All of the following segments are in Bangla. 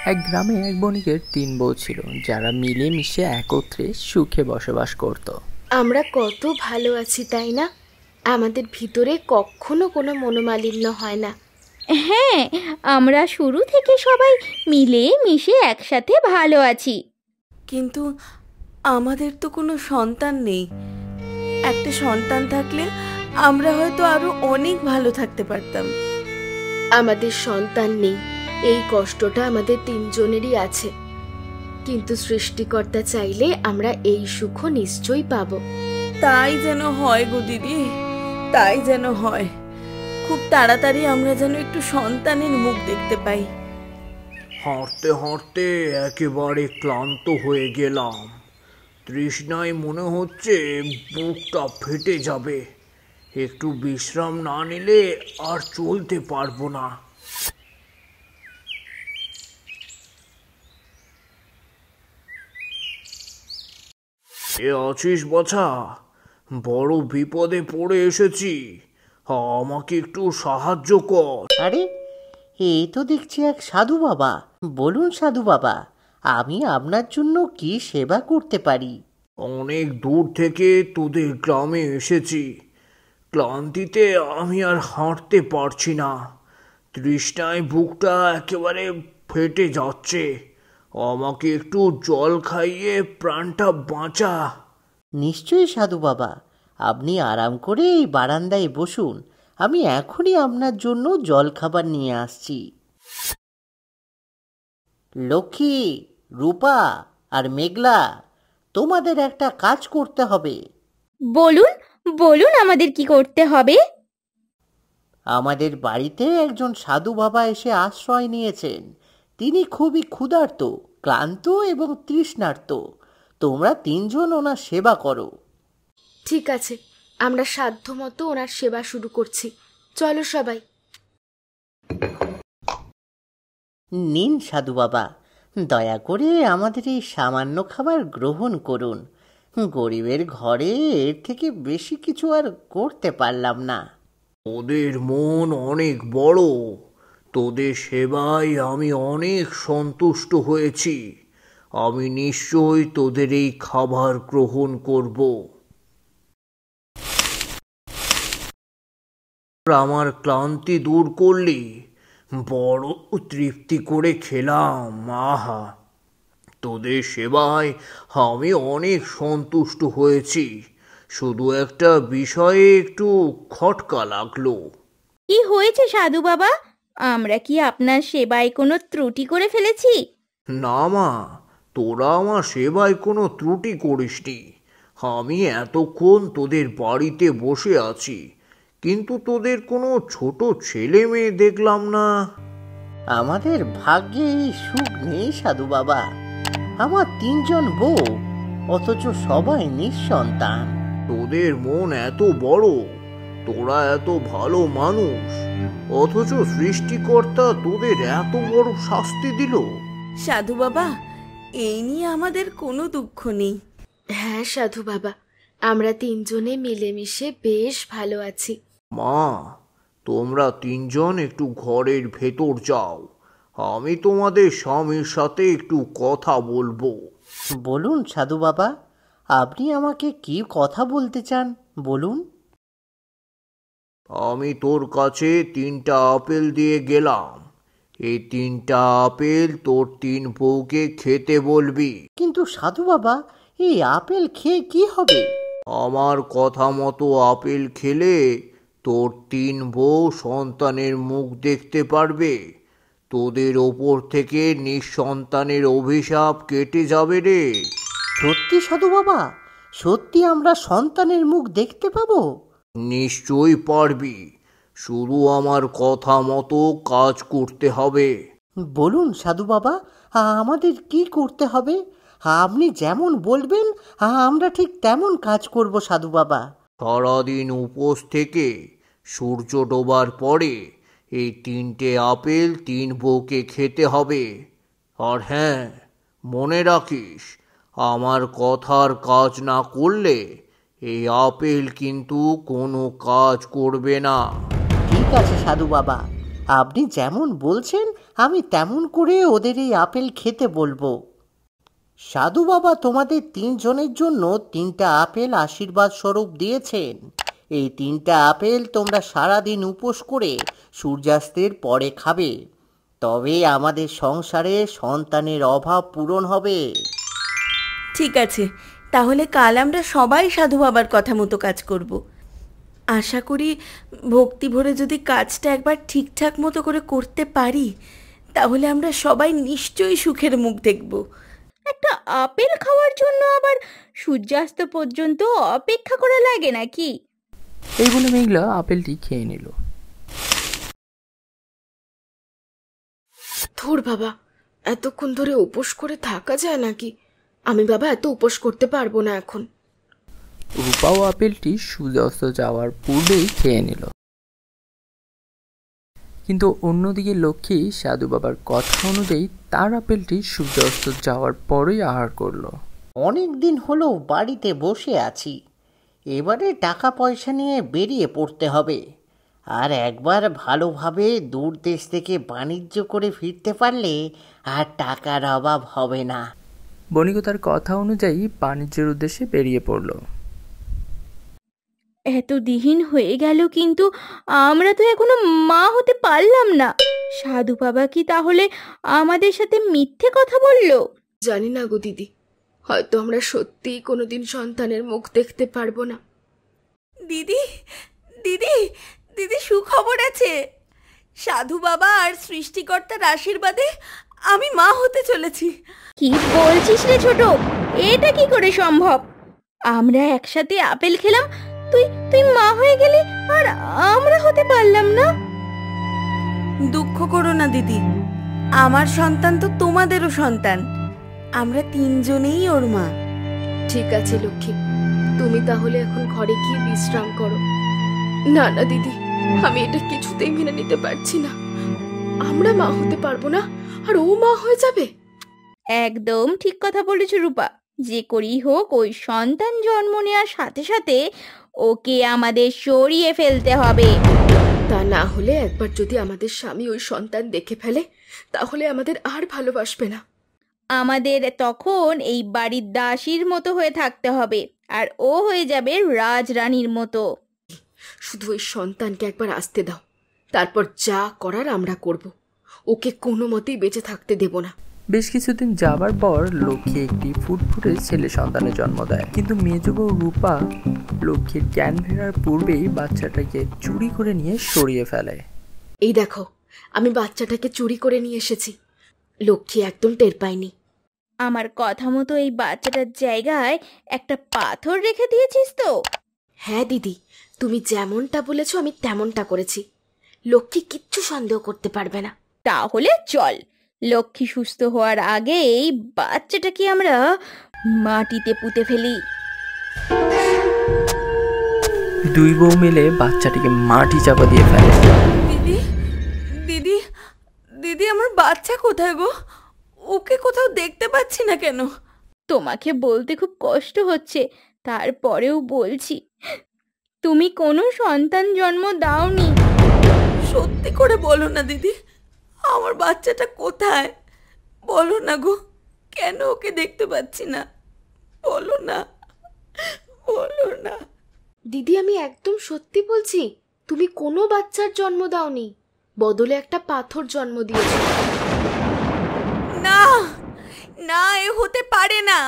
এক গ্রামে এক বণিকের ৩ বউ ছিল, যারা মিলেমিশে একত্রে সুখে বসবাস করত। আমরা কত ভালো আছি, তাই না? আমাদের ভিতরে কখনো কোনো মনোমালিন্য হয় না। হ্যাঁ, আমরা শুরু থেকে সবাই মিলে মিশে একসাথে ভালো আছি। কিন্তু আমাদের তো কোনো সন্তান নেই। একটা সন্তান থাকলে আমরা হয়তো আরো অনেক ভালো থাকতে পারতাম। আমাদের সন্তান নেই, এই কষ্টটা আমাদের ৩ জনেরই আছে। কিন্তু সৃষ্টিকর্তা চাইলে আমরা এই সুখ নিশ্চয়ই পাবো। তাই যেন হয় গো দিদি, তাই যেন হয়। খুব তাড়াতাড়ি আমরা যেন একটু সন্তানের মুখ দেখতে পাই। হাঁটতে হাঁটতে একেবারে ক্লান্ত হয়ে গেলাম। তৃষ্ণায় মনে হচ্ছে বুকটা ফেটে যাবে। একটু বিশ্রাম না নিলে আর চলতে পারবো না। এ আছিস বাছা? বড় বিপদে পড়ে এসেছি, আমাকে একটু সাহায্য কর। আরে, এই তো দেখছি এক সাধু বাবা। বলুন সাধু বাবা, আমি আপনার জন্য কি সেবা করতে পারি? অনেক দূর থেকে তোদের গ্রামে এসেছি। ক্লান্তিতে আমি আর হাঁটতে পারছি না। তৃষ্ণায় বুকটা একেবারে ফেটে যাচ্ছে। আমাকে একটু জল খাইয়ে প্রাণটা বাঁচা। নিশ্চয়ই সাধু বাবা, আপনি আরাম করে এই বারান্দায় বসুন। আমি এখনই আপনার জন্য জল খাবার নিয়ে আসছি। লক্ষ্মী, রূপা আর মেঘলা, তোমাদের একটা কাজ করতে হবে। বলুন বলুন, আমাদের কি করতে হবে? আমাদের বাড়িতে একজন সাধু বাবা এসে আশ্রয় নিয়েছেন। তিনি খুবই ক্ষুধার্ত, ক্লান্ত এবং তৃষ্ণার্ত। তোমরা ৩ জন ওনার সেবা করো। ঠিক আছে, আমরা সাধ্যমতো ওনার সেবা শুরু করছি। চলো সবাই। নিন সাধু বাবা, দয়া করে আমাদের এই সামান্য খাবার গ্রহণ করুন। গরিবের ঘরে এর থেকে বেশি কিছু আর করতে পারলাম না। ওদের মন অনেক বড়। তোদের সেবায় আমি অনেক সন্তুষ্ট হয়েছি। আমি নিশ্চয়ই তোদের এই খাবার গ্রহণ করব। আমার ক্লান্তি দূর করলি, বড় তৃপ্তি করে খেলাম। আহা, তোদের সেবায় আমি অনেক সন্তুষ্ট হয়েছি। শুধু একটা বিষয়ে একটু খটকা লাগলো। কি হয়েছে সাধু বাবা? আমরা কি আপনার সেবায় কোনো ত্রুটি করে ফেলেছি? না মা, তোরা আমার সেবায় কোনো ত্রুটি করিসনি। আমি এতক্ষণ তোদের বাড়িতে বসে আছি, কিন্তু তোদের কোনো ছোট ছেলে মেয়ে দেখলাম না। আমাদের ভাগ্যে এই সুখ নেই সাধু বাবা। আমার ৩ জন বউ, অথচ সবাই নিঃসন্তান। তোদের মন এত বড়, তোরা এত ভালো মানুষ, অথচ সৃষ্টিকর্তা তোদের এত বড় শাস্তি দিল। সাধু বাবা, এই নিয়ে আমাদের কোনো দুঃখ নেই। হ্যাঁ সাধু বাবা, আমরা ৩ জনে মিলেমিশে বেশ ভালো আছি। মা, তোমরা ৩ জন একটু ঘরের ভেতর যাও। আমি তোমাদের স্বামীর সাথে একটু কথা বলবো। বলুন সাধু বাবা, আপনি আমাকে কি কথা বলতে চান বলুন। আমি তোর কাছে 3টা আপেল দিয়ে গেলাম। এই 3টা আপেল তোর 3 বউকে খেতে বলবি। কিন্তু সাধু বাবা, এই আপেল খেয়ে কি হবে? আমার কথা মতো আপেল খেলে তোর 3 বউ সন্তানের মুখ দেখতে পারবে। তোদের ওপর থেকে নিঃসন্তানের অভিশাপ কেটে যাবে রে। সত্যি সাধু বাবা? সত্যি আমরা সন্তানের মুখ দেখতে পাবো? নিশ্চয়ই পারবি, শুধু আমার কথা মতো কাজ করতে হবে। বলুন সাধু বাবা, আমাদের কি করতে হবে? আপনি যেমন বলবেন আমরা ঠিক তেমন কাজ করব সাধু বাবা। সারাদিন উপোস থেকে সূর্য ডোবার পরে এই 3টে আপেল 3 বউকে খেতে হবে। আর হ্যাঁ, মনে রাখিস, আমার কথার কাজ না করলে এই আপেল কিন্তু কোনো কাজ করবে না। ঠিক আছে সাধু বাবা, আপনি যেমন বলছেন আমি তেমন করে ওদের এই আপেল খেতে বলবো। সাধু বাবা তোমাদের 3 জনের জন্য 3টা আপেল আশীর্বাদ স্বরূপ দিয়েছেন। এই 3টা আপেল তোমরা সারাদিন উপোস করে সূর্যাস্তের পরে খাবে, তবে আমাদের সংসারে সন্তানের অভাব পূরণ হবে। ঠিক আছে, তাহলে কাল আমরা সবাই সাধু বাবার কথা মতো কাজ করব। আশা করি ভক্তি ভরে যদি কাজটা একবার ঠিকঠাক মতো করে করতে পারি, তাহলে আমরা সবাই নিশ্চয়ই সুখের মুখ দেখব। একটা আপেল খাওয়ার জন্য আবার সূর্যাস্ত পর্যন্ত অপেক্ষা করা লাগে নাকি? এই বলে মেঘলা আপেলটি খেয়ে নিল। ধুর বাবা, এতক্ষণ ধরে উপোস করে থাকা যায় নাকি? আমি বাবা এত উপোস করতে পারবো না এখন। রূপাও আপেলটি সূর্যাস্ত যাওয়ার পূর্বেই খেয়ে নিল। কিন্তু অন্যদিকে লক্ষ্মী সাধু বাবার কথা অনুযায়ী তার আপেলটি সূর্যাস্ত যাওয়ার পরেই আহার করলো। অনেক দিন হলো বাড়িতে বসে আছি, এবারে টাকা পয়সা নিয়ে বেরিয়ে পড়তে হবে। আর একবার ভালোভাবে দূর দেশ থেকে বাণিজ্য করে ফিরতে পারলে আর টাকার অভাব হবে না। বণিক তার কথা অনুযায়ী বাণিজ্যের উদ্দেশ্যে বেরিয়ে পড়ল। এতদিন হয়ে গেল কিন্তু আমরা তো এখনো মা হতে পারলাম না। সাধু বাবা কি তাহলে আমাদের সাথে মিথ্যে কথা বলল? জানি না গো দিদি, হয়তো আমরা সত্যিই কোনোদিন সন্তানের মুখ দেখতে পারবো না। দিদি দিদি দিদি, সুখবর আছে। সাধু বাবা আর সৃষ্টিকর্তার আশীর্বাদে আমি মা হতে চলেছি। কি বলছিস রে ছোট? এটা কি করে সম্ভব? আমরা একসাথে আপেল খেলাম, তুই তুই মা হয়ে গেলি আর আমরা হতে পারলাম না। দুঃখ করো না দিদি, আমার সন্তান তো তোমাদেরও সন্তান। আমরা 3 জনেই ওর মা। ঠিক আছে লক্ষ্মী, তুমি তাহলে এখন ঘরে গিয়ে বিশ্রাম করো। না না দিদি, আমি এটা কিছুতেই মেনে নিতে পারছি না। আমরা মা হতে পারবো না আর ও মা হয়ে যাবে। একদম ঠিক কথা বলেছ রূপা। যে করেই হোক ওই সন্তান জন্ম নেওয়ার সাথে সাথে ওকে আমাদের সরিয়ে ফেলতে হবে। তা না হলে একবার যদি আমাদের স্বামী ওই সন্তান দেখে ফেলে, তাহলে আমাদের আর ভালোবাসবে না। আমাদের তখন এই বাড়ির দাসীর মতো হয়ে থাকতে হবে, আর ও হয়ে যাবে রাজরানীর মতো। শুধু ওই সন্তানকে একবার আসতে দাও, তারপর যা করার আমরা করব। ওকে কোনো মতেই বেঁচে থাকতে দেব না। বেশ কিছুদিন যাবার পর লক্ষ্মী একটি ফুটফুটে ছেলে সন্তানের জন্ম দেয়। কিন্তু মেজ বউ রূপা লক্ষ্মীর জ্ঞান ফেরার পূর্বেই বাচ্চাটাকে চুরি করে নিয়ে সরিয়ে ফেলে। এই দেখো, আমি বাচ্চাটাকে চুরি করে নিয়ে এসেছি। লক্ষ্মী একদম টের পায়নি। আমার কথা মতো এই বাচ্চাটার জায়গায় একটা পাথর রেখে দিয়েছিস তো? হ্যাঁ দিদি, তুমি যেমনটা বলেছো আমি তেমনটা করেছি। লক্ষ্মী কিচ্ছু সন্দেহ করতে পারবে না। তাহলে চল, লক্ষ্মী সুস্থ হওয়ার আগে এই বাচ্চাটাকে আমরা মাটিতে পুঁতে ফেলি। দুই বউ মিলে বাচ্চাটিকে মাটি চাপা দিয়ে ফেলে। দিদি দিদি দিদি, আমার বাচ্চা কোথায় গো? ওকে কোথাও দেখতে পাচ্ছি না কেন? তোমাকে বলতে খুব কষ্ট হচ্ছে, তারপরেও বলছি, তুমি কোনো সন্তান জন্ম দাওনি। সত্যি করে বলো না দিদি, আমার বাচ্চাটা কোথায়? বলো না গো, কেন ওকে দেখতে পাচ্ছি না? বলো না, বলো না। দিদি, আমি একদম সত্যি বলছি, তুমি কোনো বাচ্চার জন্ম দাওনি, বদলে একটা পাথর জন্ম দিয়েছ। না না, এ হতে পারে না।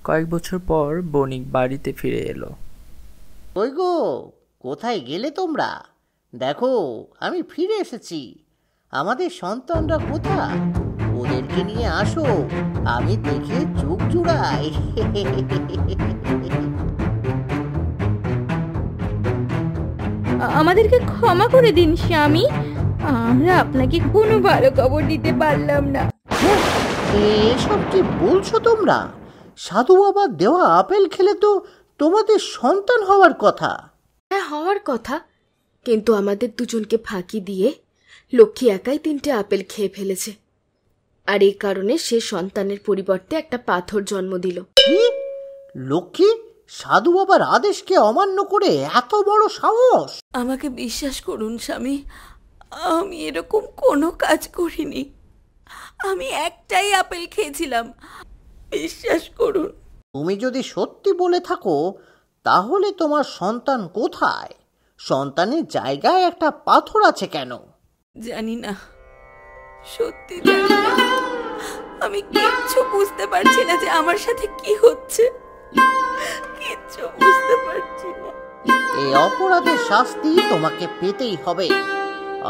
কয়েক বছর পর বণিক বাড়িতে ফিরে এলো। ওই গো, কোথায় গেলে তোমরা? দেখো, আমি ফিরে এসেছি। আমাদের সন্তানরা কোথায়? ওদেরকে নিয়ে আসো, আমি দেখে চোখ জুড়াই। আমাদেরকে ক্ষমা করে দিন স্বামী, আমরা আপনাকে কোনো ভালো খবর দিতে পারলাম না। এসব কি বলছো তোমরা? সাধু বাবার দেওয়া আপেল খেলে তো তোমাদের সন্তান হওয়ার কথা। হ্যাঁ, হওয়ার কথা, কিন্তু আমাদের দুজনকে ফাঁকি দিয়ে লক্ষ্মী একাই 3টে আপেল খেয়ে ফেলেছে। আর এই কারণে সে সন্তানের পরিবর্তে একটা পাথর জন্ম দিল। কি? লক্ষ্মী সাধু বাবার আদেশকে অমান্য করে এত বড় সাহস! আমাকে বিশ্বাস করুন স্বামী, আমি এরকম কোনো কাজ করিনি। আমি একটাই আপেল খেয়েছিলাম, বিশ্বাস করুন। তুমি যদি সত্যি বলে থাকো তাহলে তোমার সন্তান কোথায়? সন্তানের জায়গায় একটা পাথর আছে কেন? জানি না, সত্যি জানি না। আমি কিচ্ছু বুঝতে পারছি না যে আমার সাথে কি হচ্ছে, কিচ্ছু বুঝতে পারছি না। এই অপরাধের শাস্তি তোমাকে পেতেই হবে।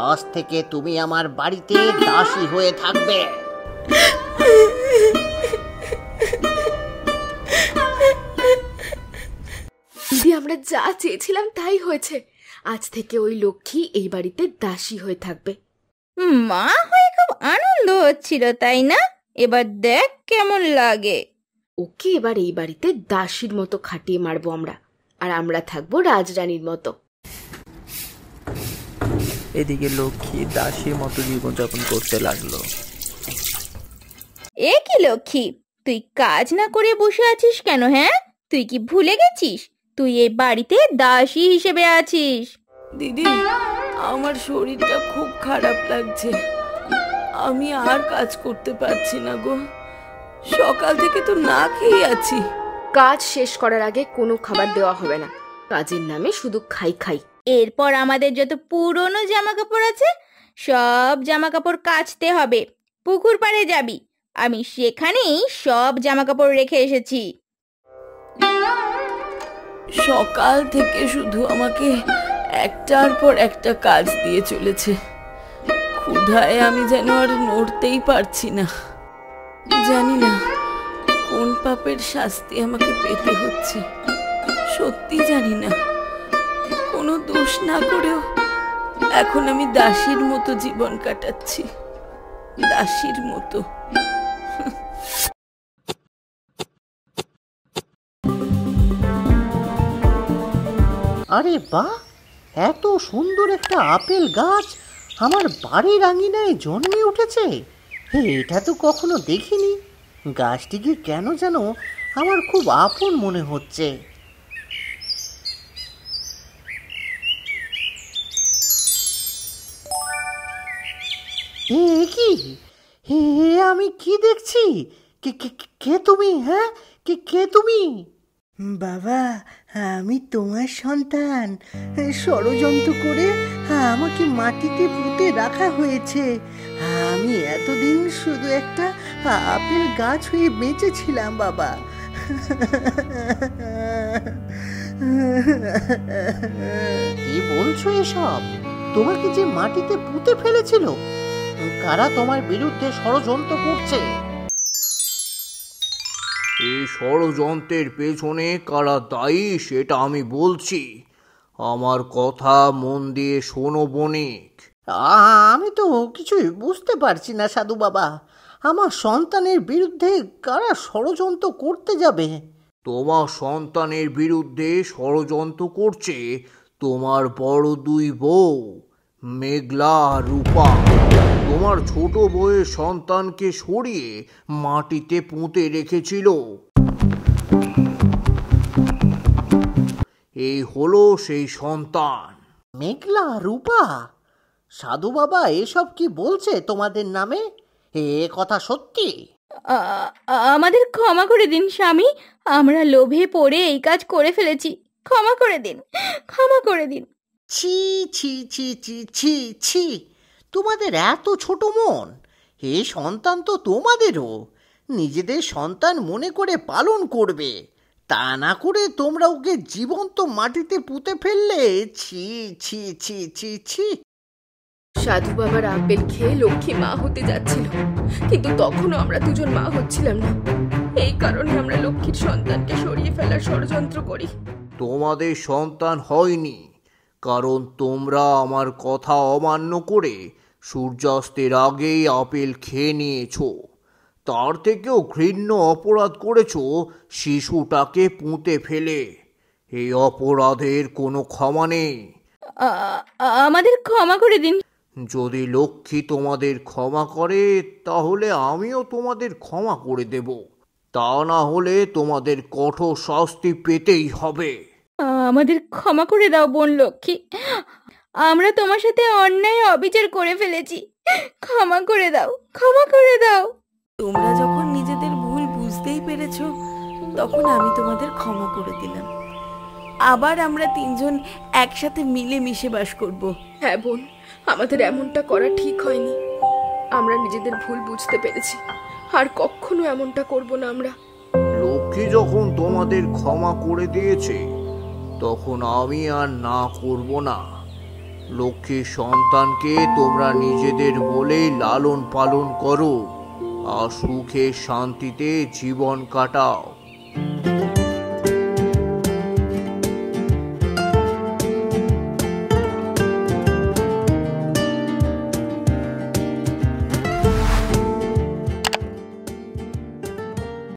আজ থেকে তুমি আমার বাড়িতে দাসী হয়ে থাকবে। দিদি, আমরা যা চেয়েছিলাম তাই হয়েছে। আজ থেকে ওই লক্ষ্মী এই বাড়িতে দাসী হয়ে থাকবে। মা হয়ে খুব আনন্দ হচ্ছিল, তাই না? এবার দেখ কেমন লাগে। ওকে এবার এই বাড়িতে দাসীর মতো খাটিয়ে মারবো আমরা, আর আমরা থাকবো রাজরানীর মতো। এদিকে লক্ষ্মী দাসীর মতো জীবনযাপন করতে লাগলো। এ কি লক্ষ্মী, তুই কাজ না করে বসে আছিস কেন? হ্যাঁ, তুই কি ভুলে গেছিস তুই এই বাড়িতে দাসী হিসেবে আছিস? দিদি, আমার শরীরটা খুব খারাপ লাগছে, আমি আর কাজ করতে পারছি না গো। সকাল থেকে তো না খেয়ে আছি। কাজ শেষ করার আগে কোনো খাবার দেওয়া হবে না, কাজের নামে শুধু খাই খাই। এরপর আমাদের যত পুরনো জামা কাপড় আছে সব জামা কাপড় কাচতে হবে। পুকুর পাড়ে যাবি, আমি সেখানেই সব জামা কাপড় রেখে এসেছি। সকাল থেকে শুধু আমাকে একটার পর একটা কাজ দিয়ে চলেছে। ক্ষুধায় আমি যেন আর নড়তেই পারছি না। জানি না কোন পাপের শাস্তি আমাকে পেতে হচ্ছে, সত্যি জানি না। কোনো দোষ না করেও এখন আমি দাসীর মতো জীবন কাটাচ্ছি, দাসীর মতো। আরে বাহ, এত সুন্দর একটা আপেল গাছ আমার বাড়ির আঙিনায় জন্মে উঠেছে। এটা তো কখনো দেখিনি। গাছটিকে কেন যেন আমার খুব আপন মনে হচ্ছে। এ কি, হে আমি কি দেখছি? কে কে কে তুমি? হ্যাঁ, কে কে তুমি? বাবা, আমি তোমার সন্তান। ষড়যন্ত্র করে আমাকে মাটিতে পুঁতে রাখা হয়েছে। আমি এতদিন শুধু একটা আপেল গাছ হয়ে বেঁচেছিলাম বাবা। কি বলছো এসব? তোমাকে যে মাটিতে পুঁতে ফেলেছিল, কারা তোমার বিরুদ্ধে ষড়যন্ত্র করছে? এই ষড়যন্ত্রের পেছনে কারা দায়ী সেটা আমি বলছি। আমার কথা মন দিয়ে শোনো বণিক। আমি তো কিছুই বুঝতে পারছি না সাধু বাবা। আমার সন্তানের বিরুদ্ধে কারা ষড়যন্ত্র করতে যাবে? তোমার সন্তানের বিরুদ্ধে ষড়যন্ত্র করছে তোমার বড় দুই বউ, মেঘলা আর রূপা। তোমার ছোট বউয়ের সন্তানকে সরিয়ে মাটিতে পুঁতে রেখেছিল। এই হলো সেই সন্তান। মেঘলা, রূপা? সাধু বাবা এসব কি বলছে তোমাদের নামে? এ কথা সত্যি? আমাদের ক্ষমা করে দিন স্বামী, আমরা লোভে পড়ে এই কাজ করে ফেলেছি। ক্ষমা করে দিন, ক্ষমা করে দিন। ছি ছি ছি ছি ছি ছি, তোমাদের এত ছোট মন! এই সন্তান তো তোমাদেরও, নিজেদের সন্তান মনে করে পালন করবে, তা না করে তোমরা ওকে জীবন্ত মাটিতে পুঁতে ফেললে। ছি ছি ছি ছি ছি। সাধু বাবার আপেল খেয়ে লক্ষ্মী মা হতে যাচ্ছিল, কিন্তু তখনও আমরা দুজন মা হচ্ছিলাম না। এই কারণে আমরা লক্ষ্মীর সন্তানকে সরিয়ে ফেলার ষড়যন্ত্র করি। তোমাদের সন্তান হয়নি, কারণ তোমরা আমার কথা অমান্য করে সূর্যাস্তের আগেই আপেল খেয়ে নিয়েছো। তার থেকেও ঘৃণ্য অপরাধ করেছো শিশুটাকে পুঁতে ফেলে। এই অপরাধের কোনো ক্ষমা নেই। আমাদের ক্ষমা করে দিন। যদি লক্ষ্মী তোমাদের ক্ষমা করে তাহলে আমিও তোমাদের ক্ষমা করে দেব। তা না হলে তোমাদের কঠোর শাস্তি পেতেই হবে। আমাদের ক্ষমা করে দাও বোন লক্ষ্মী, আমরা তোমার সাথে অন্যায় অবিচার করে ফেলেছি, ক্ষমা করে দাও, ক্ষমা করে দাও। তোমরা যখন নিজেদের ভুল বুঝতেই পেরেছো তখন আমি তোমাদের ক্ষমা করে দিলাম। আবার আমরা তিনজন একসাথে মিলে মিশে বাস করব। হ্যাঁ বোন, আমাদের এমনটা করা ঠিক হয়নি। আমরা নিজেদের ভুল বুঝতে পেরেছি, আর কখনো এমনটা করব না আমরা। লক্ষ্মী যখন তোমাদের ক্ষমা করে দিয়েছে তখন আমি আর না করব না। লক্ষ্মীর সন্তানকে তোমরা নিজেদের বলেই লালন পালন করো আর সুখে শান্তিতে জীবন কাটাও।